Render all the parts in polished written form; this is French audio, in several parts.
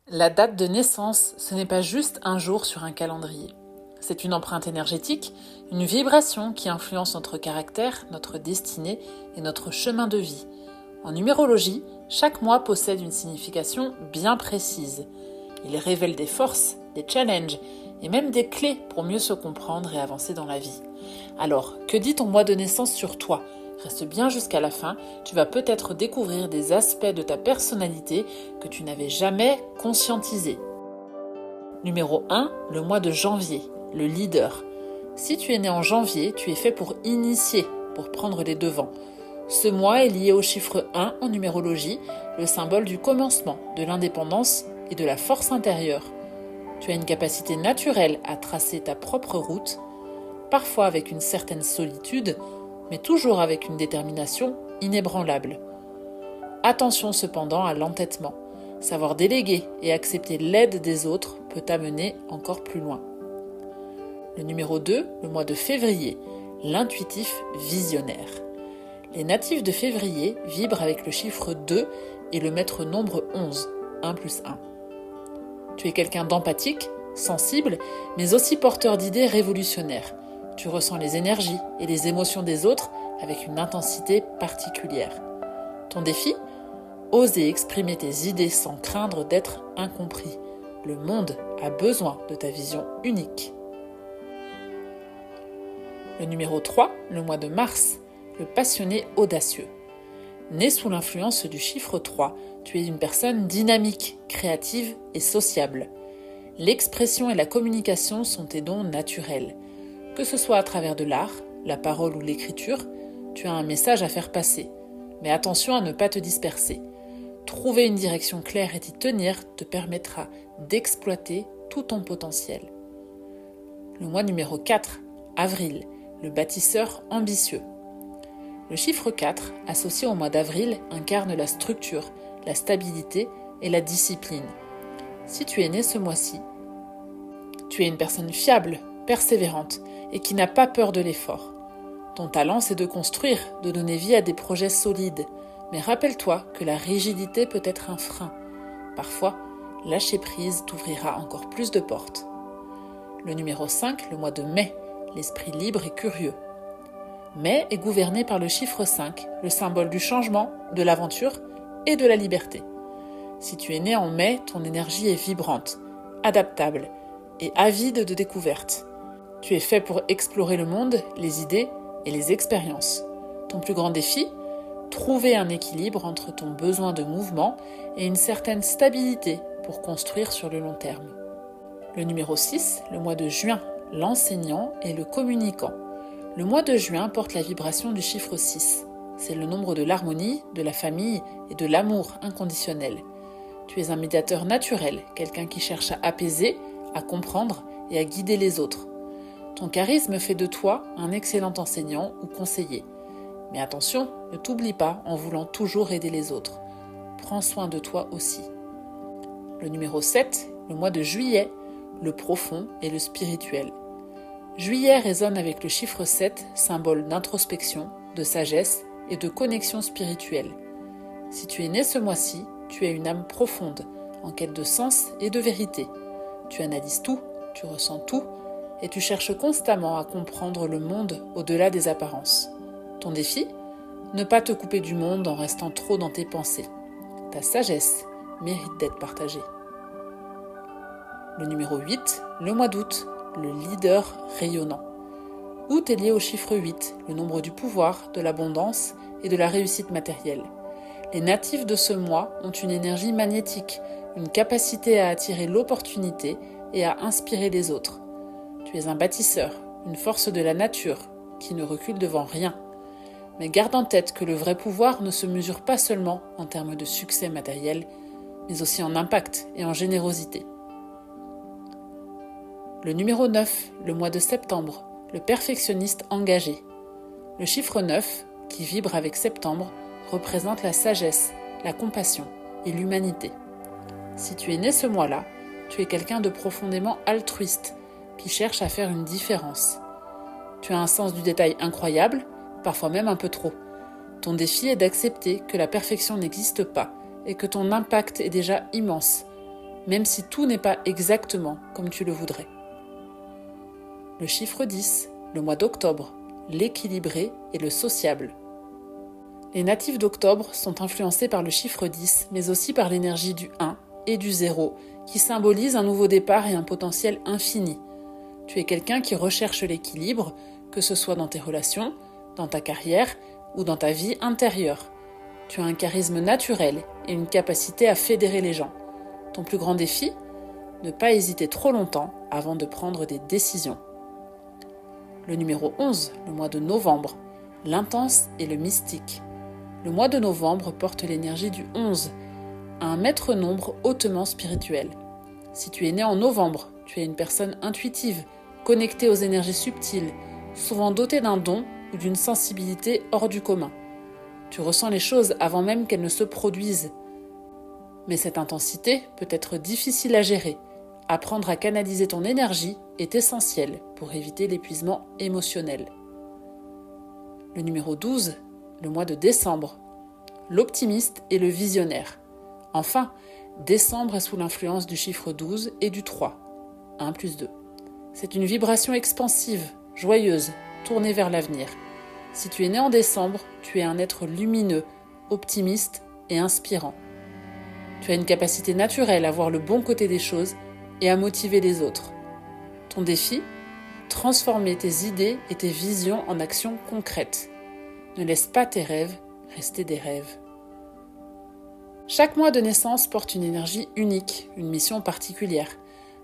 La date de naissance, ce n'est pas juste un jour sur un calendrier. C'est une empreinte énergétique, une vibration qui influence notre caractère, notre destinée et notre chemin de vie. En numérologie, chaque mois possède une signification bien précise. Il révèle des forces, des challenges et même des clés pour mieux se comprendre et avancer dans la vie. Alors, que dit ton mois de naissance sur toi ? Reste bien jusqu'à la fin, tu vas peut-être découvrir des aspects de ta personnalité que tu n'avais jamais conscientisés. Numéro 1, le mois de janvier, le leader. Si tu es né en janvier, tu es fait pour initier, pour prendre les devants. Ce mois est lié au chiffre 1 en numérologie, le symbole du commencement, de l'indépendance et de la force intérieure. Tu as une capacité naturelle à tracer ta propre route, parfois avec une certaine solitude, mais toujours avec une détermination inébranlable. Attention cependant à l'entêtement. Savoir déléguer et accepter l'aide des autres peut t'amener encore plus loin. Le numéro 2, le mois de février, l'intuitif visionnaire. Les natifs de février vibrent avec le chiffre 2 et le maître nombre 11, 1 plus 1. Tu es quelqu'un d'empathique, sensible, mais aussi porteur d'idées révolutionnaires. Tu ressens les énergies et les émotions des autres avec une intensité particulière. Ton défi ? Oser exprimer tes idées sans craindre d'être incompris. Le monde a besoin de ta vision unique. Le numéro 3, le mois de mars, le passionné audacieux. Né sous l'influence du chiffre 3, tu es une personne dynamique, créative et sociable. L'expression et la communication sont tes dons naturels. Que ce soit à travers de l'art, la parole ou l'écriture, tu as un message à faire passer. Mais attention à ne pas te disperser. Trouver une direction claire et t'y tenir te permettra d'exploiter tout ton potentiel. Le mois numéro 4, avril, le bâtisseur ambitieux. Le chiffre 4, associé au mois d'avril, incarne la structure, la stabilité et la discipline. Si tu es né ce mois-ci, tu es une personne fiable, persévérante et qui n'a pas peur de l'effort. Ton talent, c'est de construire, de donner vie à des projets solides. Mais rappelle-toi que la rigidité peut être un frein. Parfois, lâcher prise t'ouvrira encore plus de portes. Le numéro 5, le mois de mai, l'esprit libre et curieux. Mai est gouverné par le chiffre 5, le symbole du changement, de l'aventure et de la liberté. Si tu es né en mai, ton énergie est vibrante, adaptable et avide de découvertes. Tu es fait pour explorer le monde, les idées et les expériences. Ton plus grand défi ? Trouver un équilibre entre ton besoin de mouvement et une certaine stabilité pour construire sur le long terme. Le numéro 6, le mois de juin, l'enseignant et le communicant. Le mois de juin porte la vibration du chiffre 6. C'est le nombre de l'harmonie, de la famille et de l'amour inconditionnel. Tu es un médiateur naturel, quelqu'un qui cherche à apaiser, à comprendre et à guider les autres. Ton charisme fait de toi un excellent enseignant ou conseiller. Mais attention, ne t'oublie pas en voulant toujours aider les autres. Prends soin de toi aussi. Le numéro 7, le mois de juillet, le profond et le spirituel. Juillet résonne avec le chiffre 7, symbole d'introspection, de sagesse et de connexion spirituelle. Si tu es né ce mois-ci, tu es une âme profonde, en quête de sens et de vérité. Tu analyses tout, tu ressens tout, et tu cherches constamment à comprendre le monde au-delà des apparences. Ton défi ? Ne pas te couper du monde en restant trop dans tes pensées. Ta sagesse mérite d'être partagée. Le numéro 8, le mois d'août, le leader rayonnant. Août est lié au chiffre 8, le nombre du pouvoir, de l'abondance et de la réussite matérielle. Les natifs de ce mois ont une énergie magnétique, une capacité à attirer l'opportunité et à inspirer les autres. Tu es un bâtisseur, une force de la nature qui ne recule devant rien. Mais garde en tête que le vrai pouvoir ne se mesure pas seulement en termes de succès matériel, mais aussi en impact et en générosité. Le numéro 9, le mois de septembre, le perfectionniste engagé. Le chiffre 9, qui vibre avec septembre, représente la sagesse, la compassion et l'humanité. Si tu es né ce mois-là, tu es quelqu'un de profondément altruiste, qui cherche à faire une différence. Tu as un sens du détail incroyable, parfois même un peu trop. Ton défi est d'accepter que la perfection n'existe pas et que ton impact est déjà immense. même si tout n'est pas exactement comme tu le voudrais. Le chiffre 10, le mois d'octobre, l'équilibré et le sociable. Les natifs d'octobre sont influencés par le chiffre 10, mais aussi par l'énergie du 1 et du 0, qui symbolisent un nouveau départ et un potentiel infini. Tu es quelqu'un qui recherche l'équilibre, que ce soit dans tes relations, dans ta carrière ou dans ta vie intérieure. Tu as un charisme naturel et une capacité à fédérer les gens. Ton plus grand défi ? Ne pas hésiter trop longtemps avant de prendre des décisions. Le numéro 11, le mois de novembre, l'intense et le mystique. Le mois de novembre porte l'énergie du 11, un maître nombre hautement spirituel. Si tu es né en novembre, tu es une personne intuitive, connectée aux énergies subtiles, souvent dotée d'un don ou d'une sensibilité hors du commun. Tu ressens les choses avant même qu'elles ne se produisent. Mais cette intensité peut être difficile à gérer. Apprendre à canaliser ton énergie est essentiel pour éviter l'épuisement émotionnel. Le numéro 12, le mois de décembre. L'optimiste et le visionnaire. Enfin, décembre est sous l'influence du chiffre 12 et du 3, 1 plus 2. C'est une vibration expansive, joyeuse, tournée vers l'avenir. Si tu es né en décembre, tu es un être lumineux, optimiste et inspirant. Tu as une capacité naturelle à voir le bon côté des choses et à motiver les autres. Ton défi ? Transformer tes idées et tes visions en actions concrètes. Ne laisse pas tes rêves rester des rêves. Chaque mois de naissance porte une énergie unique, une mission particulière.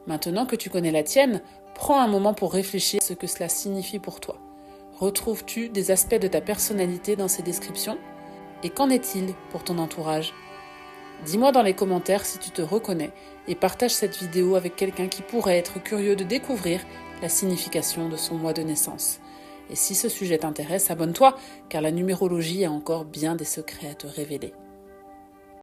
Maintenant que tu connais la tienne, prends un moment pour réfléchir à ce que cela signifie pour toi. Retrouves-tu des aspects de ta personnalité dans ces descriptions ? Et qu'en est-il pour ton entourage ? Dis-moi dans les commentaires si tu te reconnais et partage cette vidéo avec quelqu'un qui pourrait être curieux de découvrir la signification de son mois de naissance. Et si ce sujet t'intéresse, abonne-toi car la numérologie a encore bien des secrets à te révéler.